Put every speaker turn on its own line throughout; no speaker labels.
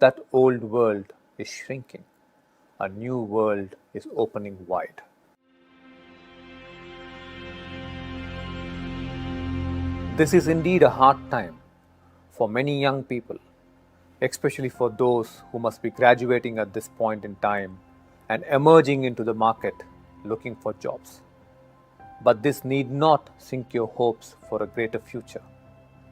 that old world is shrinking. A new world is opening wide. This is indeed a hard time for many young people, especially for those who must be graduating at this point in time and emerging into the market looking for jobs. But this need not sink your hopes for a greater future.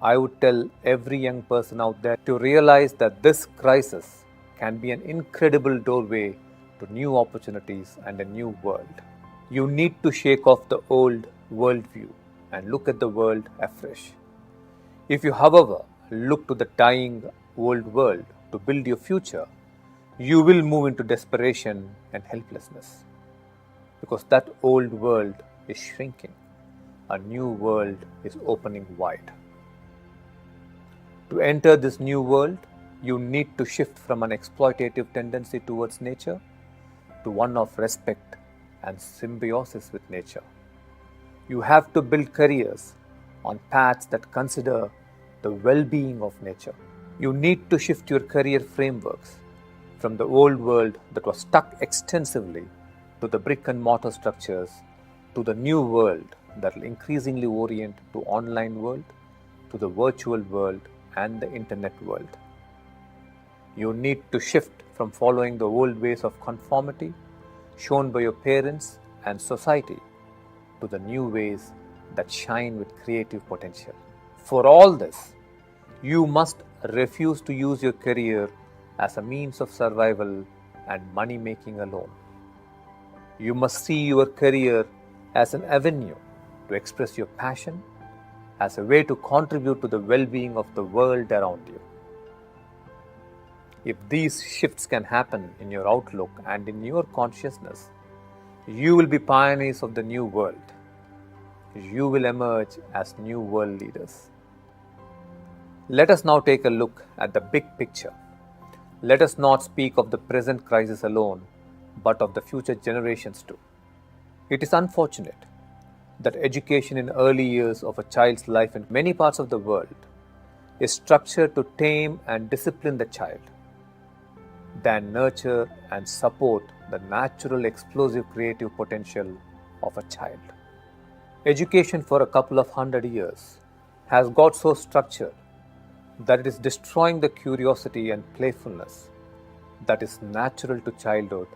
I would tell every young person out there to realize that this crisis can be an incredible doorway to new opportunities and a new world. You need to shake off the old worldview and look at the world afresh. If you, however, look to the dying old world to build your future, you will move into desperation and helplessness. Because that old world is shrinking. A new world is opening wide. To enter this new world, you need to shift from an exploitative tendency towards nature to one of respect and symbiosis with nature. You have to build careers on paths that consider the well-being of nature. You need to shift your career frameworks from the old world that was stuck extensively to the brick and mortar structures to the new world that will increasingly orient to online world, to the virtual world and the internet world. You need to shift from following the old ways of conformity shown by your parents and society to the new ways that shine with creative potential. For all this, you must refuse to use your career as a means of survival and money making alone. You must see your career as an avenue to express your passion, as a way to contribute to the well-being of the world around you. If these shifts can happen in your outlook and in your consciousness, you will be pioneers of the new world. You will emerge as new world leaders. Let us now take a look at the big picture. Let us not speak of the present crisis alone, but of the future generations too. It is unfortunate that education in early years of a child's life in many parts of the world is structured to tame and discipline the child than nurture and support the natural explosive creative potential of a child. Education for a couple of 100 years has got so structured that it is destroying the curiosity and playfulness that is natural to childhood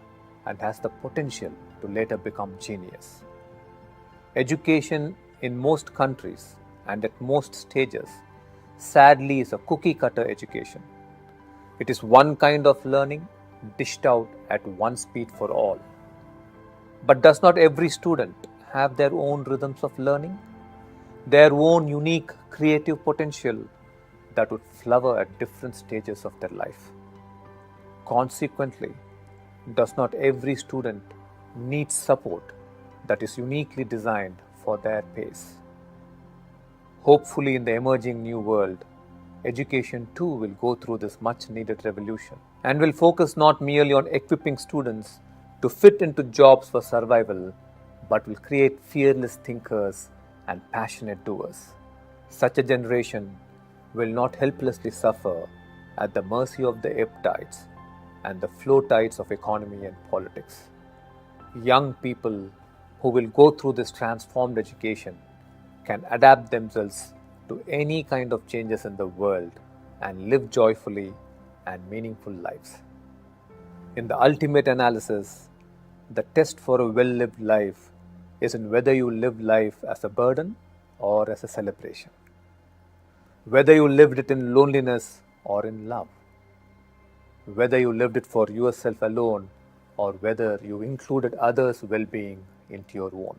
and has the potential to later become genius. Education in most countries and at most stages sadly is a cookie-cutter education. It is one kind of learning dished out at one speed for all. But does not every student have their own rhythms of learning, their own unique creative potential that would flower at different stages of their life? Consequently, does not every student need support that is uniquely designed for their pace? Hopefully, in the emerging new world, education too will go through this much needed revolution and will focus not merely on equipping students to fit into jobs for survival, but will create fearless thinkers and passionate doers. Such a generation will not helplessly suffer at the mercy of the ebb tides and the flow tides of economy and politics. Young people who will go through this transformed education can adapt themselves to any kind of changes in the world and live joyfully and meaningful lives. In the ultimate analysis, the test for a well-lived life is in whether you live life as a burden or as a celebration, whether you lived it in loneliness or in love, whether you lived it for yourself alone or whether you included others' well-being into your own.